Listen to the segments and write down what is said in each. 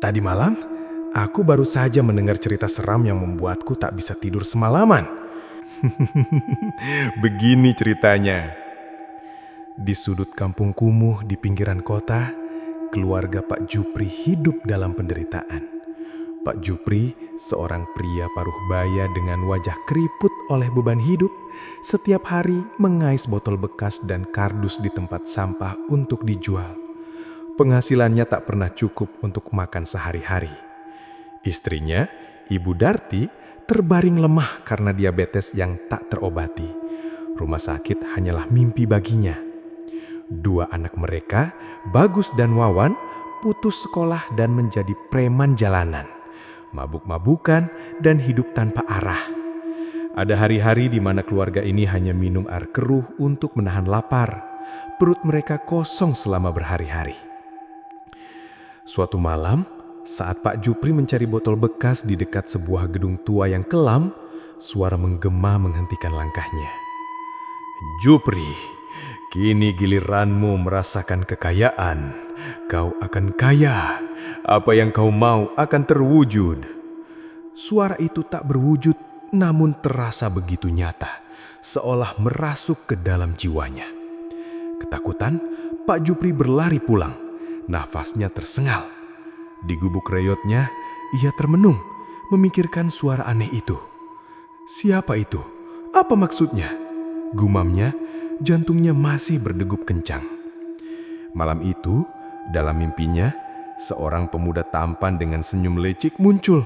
Tadi malam, aku baru saja mendengar cerita seram yang membuatku tak bisa tidur semalaman. Begini ceritanya. Di sudut kampung kumuh di pinggiran kota, keluarga Pak Jupri hidup dalam penderitaan. Pak Jupri, seorang pria paruh baya dengan wajah keriput oleh beban hidup, setiap hari mengais botol bekas dan kardus di tempat sampah untuk dijual. Penghasilannya tak pernah cukup untuk makan sehari-hari. Istrinya, Ibu Darti, terbaring lemah karena diabetes yang tak terobati. Rumah sakit hanyalah mimpi baginya. Dua anak mereka, Bagus dan Wawan, putus sekolah dan menjadi preman jalanan, mabuk-mabukan dan hidup tanpa arah. Ada hari-hari di mana keluarga ini hanya minum air keruh untuk menahan lapar. Perut mereka kosong selama berhari-hari. Suatu malam, saat Pak Jupri mencari botol bekas di dekat sebuah gedung tua yang kelam, suara menggema menghentikan langkahnya. "Jupri, kini giliranmu merasakan kekayaan. Kau akan kaya. Apa yang kau mau akan terwujud." Suara itu tak berwujud, namun terasa begitu nyata, seolah merasuk ke dalam jiwanya. Ketakutan, Pak Jupri berlari pulang. Nafasnya tersengal. Di gubuk reyotnya, ia termenung, memikirkan suara aneh itu. Siapa itu? Apa maksudnya? Gumamnya, jantungnya masih berdegup kencang. Malam itu, dalam mimpinya, seorang pemuda tampan dengan senyum lecik muncul.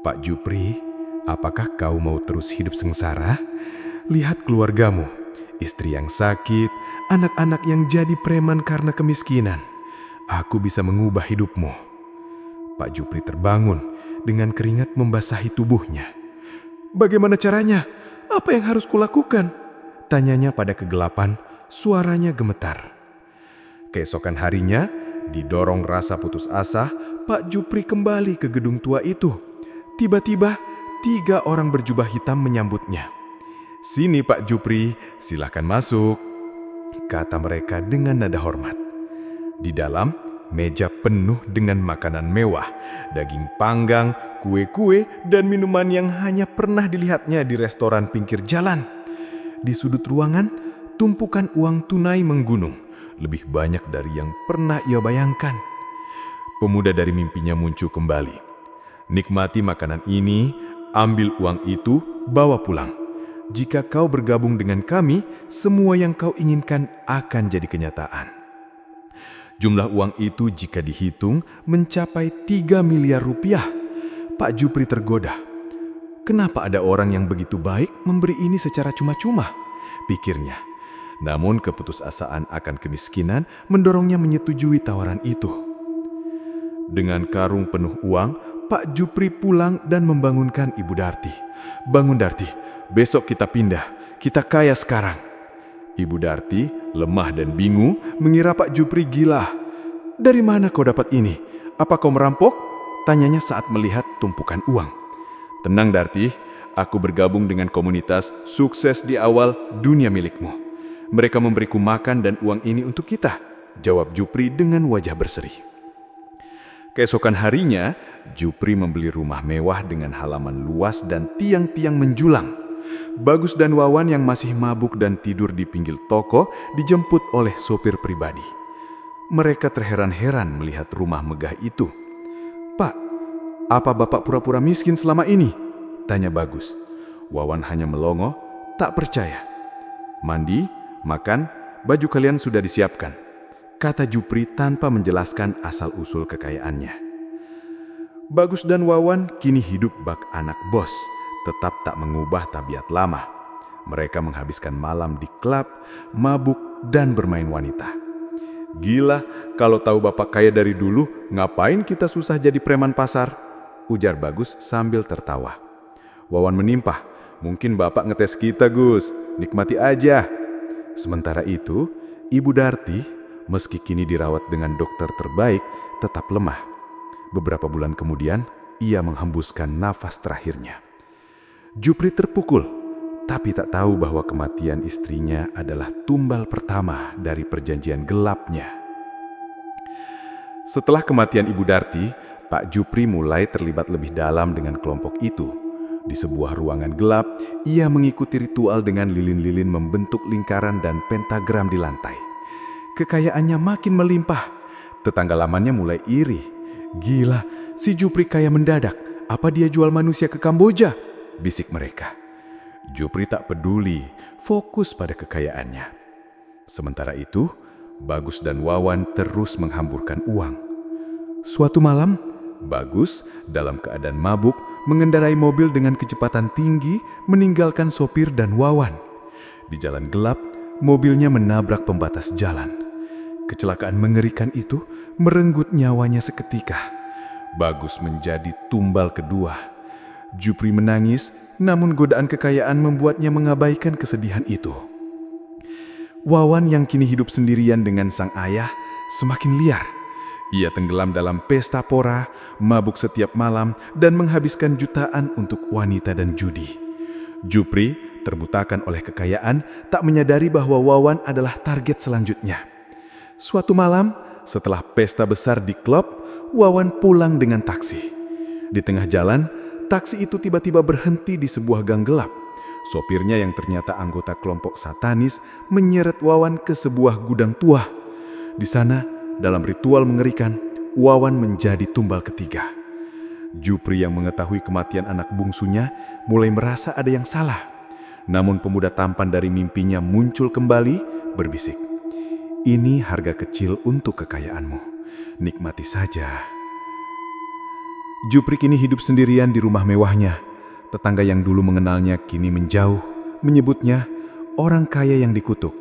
"Pak Jupri, apakah kau mau terus hidup sengsara? Lihat keluargamu, istri yang sakit, anak-anak yang jadi preman karena kemiskinan. Aku bisa mengubah hidupmu." Pak Jupri terbangun dengan keringat membasahi tubuhnya. "Bagaimana caranya? Apa yang harus kulakukan?" tanyanya pada kegelapan, suaranya gemetar. Keesokan harinya, didorong rasa putus asa, Pak Jupri kembali ke gedung tua itu. Tiba-tiba, 3 orang berjubah hitam menyambutnya. "Sini Pak Jupri, silakan masuk," kata mereka dengan nada hormat. Di dalam, meja penuh dengan makanan mewah, daging panggang, kue-kue, dan minuman yang hanya pernah dilihatnya di restoran pinggir jalan. Di sudut ruangan, tumpukan uang tunai menggunung, lebih banyak dari yang pernah ia bayangkan. Pemuda dari mimpinya muncul kembali. "Nikmati makanan ini, ambil uang itu, bawa pulang. Jika kau bergabung dengan kami, semua yang kau inginkan akan jadi kenyataan." Jumlah uang itu jika dihitung mencapai 3 miliar rupiah. Pak Jupri tergoda. Kenapa ada orang yang begitu baik memberi ini secara cuma-cuma? Pikirnya. Namun keputusasaan akan kemiskinan mendorongnya menyetujui tawaran itu. Dengan karung penuh uang, Pak Jupri pulang dan membangunkan Ibu Darti. "Bangun Darti, besok kita pindah, kita kaya sekarang." Ibu Darti, lemah dan bingung, mengira Pak Jupri gila. "Dari mana kau dapat ini? Apa kau merampok?" tanyanya saat melihat tumpukan uang. "Tenang Darti, aku bergabung dengan komunitas sukses di awal dunia milikmu. Mereka memberiku makan dan uang ini untuk kita," jawab Jupri dengan wajah berseri. Keesokan harinya, Jupri membeli rumah mewah dengan halaman luas dan tiang-tiang menjulang. Bagus dan Wawan yang masih mabuk dan tidur di pinggir toko dijemput oleh sopir pribadi. Mereka terheran-heran melihat rumah megah itu. "Pak, apa Bapak pura-pura miskin selama ini?" tanya Bagus. Wawan hanya melongo, tak percaya. "Mandi, makan, baju kalian sudah disiapkan," kata Jupri tanpa menjelaskan asal-usul kekayaannya. Bagus dan Wawan kini hidup bak anak bos, tetap tak mengubah tabiat lama. Mereka menghabiskan malam di klub, mabuk, dan bermain wanita. "Gila, kalau tahu Bapak kaya dari dulu, ngapain kita susah jadi preman pasar?" ujar Bagus sambil tertawa. Wawan menimpah, "Mungkin Bapak ngetes kita Gus, nikmati aja." Sementara itu, Ibu Darti, meski kini dirawat dengan dokter terbaik, tetap lemah. Beberapa bulan kemudian, ia menghembuskan nafas terakhirnya. Jupri terpukul, tapi tak tahu bahwa kematian istrinya adalah tumbal pertama dari perjanjian gelapnya. Setelah kematian Ibu Darti, Pak Jupri mulai terlibat lebih dalam dengan kelompok itu. Di sebuah ruangan gelap, ia mengikuti ritual dengan lilin-lilin membentuk lingkaran dan pentagram di lantai. Kekayaannya makin melimpah. Tetangga lamanya mulai iri. "Gila, si Jupri kaya mendadak. Apa dia jual manusia ke Kamboja?" bisik mereka. Jupri tak peduli, fokus pada kekayaannya. Sementara itu, Bagus dan Wawan terus menghamburkan uang. Suatu malam, Bagus dalam keadaan mabuk mengendarai mobil dengan kecepatan tinggi meninggalkan sopir dan Wawan. Di jalan gelap, mobilnya menabrak pembatas jalan. Kecelakaan mengerikan itu merenggut nyawanya seketika. Bagus menjadi tumbal kedua. Jupri menangis, namun godaan kekayaan membuatnya mengabaikan kesedihan itu. Wawan yang kini hidup sendirian dengan sang ayah semakin liar. Ia tenggelam dalam pesta pora, mabuk setiap malam, dan menghabiskan jutaan untuk wanita dan judi. Jupri, terbutakan oleh kekayaan, tak menyadari bahwa Wawan adalah target selanjutnya. Suatu malam, setelah pesta besar di klub, Wawan pulang dengan taksi. Di tengah jalan, taksi itu tiba-tiba berhenti di sebuah gang gelap. Sopirnya yang ternyata anggota kelompok satanis menyeret Wawan ke sebuah gudang tua. Di sana, dalam ritual mengerikan, Wawan menjadi tumbal ketiga. Jupri yang mengetahui kematian anak bungsunya mulai merasa ada yang salah. Namun pemuda tampan dari mimpinya muncul kembali, berbisik, "Ini harga kecil untuk kekayaanmu. Nikmati saja." Jupri kini hidup sendirian di rumah mewahnya. Tetangga yang dulu mengenalnya kini menjauh, menyebutnya orang kaya yang dikutuk.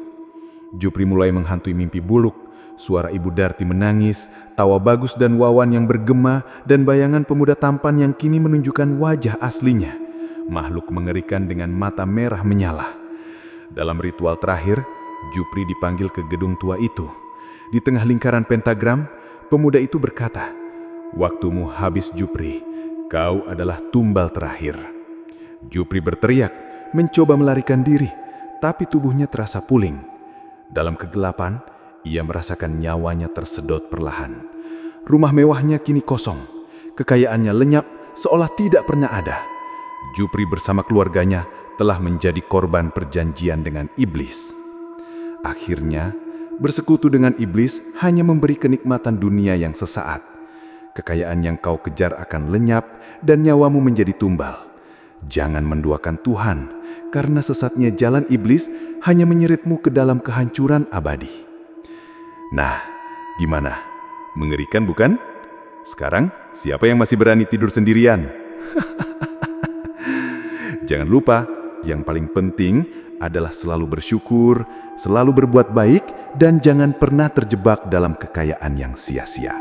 Jupri mulai menghantui mimpi buluk, suara Ibu Darti menangis, tawa Bagus dan Wawan yang bergema, dan bayangan pemuda tampan yang kini menunjukkan wajah aslinya. Makhluk mengerikan dengan mata merah menyala. Dalam ritual terakhir, Jupri dipanggil ke gedung tua itu. Di tengah lingkaran pentagram, pemuda itu berkata, "Waktumu habis Jupri, kau adalah tumbal terakhir." Jupri berteriak, mencoba melarikan diri, tapi tubuhnya terasa puling. Dalam kegelapan, ia merasakan nyawanya tersedot perlahan. Rumah mewahnya kini kosong, kekayaannya lenyap seolah tidak pernah ada. Jupri bersama keluarganya telah menjadi korban perjanjian dengan iblis. Akhirnya, bersekutu dengan iblis hanya memberi kenikmatan dunia yang sesaat. Kekayaan yang kau kejar akan lenyap dan nyawamu menjadi tumbal. Jangan menduakan Tuhan, karena sesatnya jalan iblis hanya menyeretmu ke dalam kehancuran abadi. Nah, gimana? Mengerikan bukan? Sekarang, siapa yang masih berani tidur sendirian? Jangan lupa, yang paling penting adalah selalu bersyukur, selalu berbuat baik, dan jangan pernah terjebak dalam kekayaan yang sia-sia.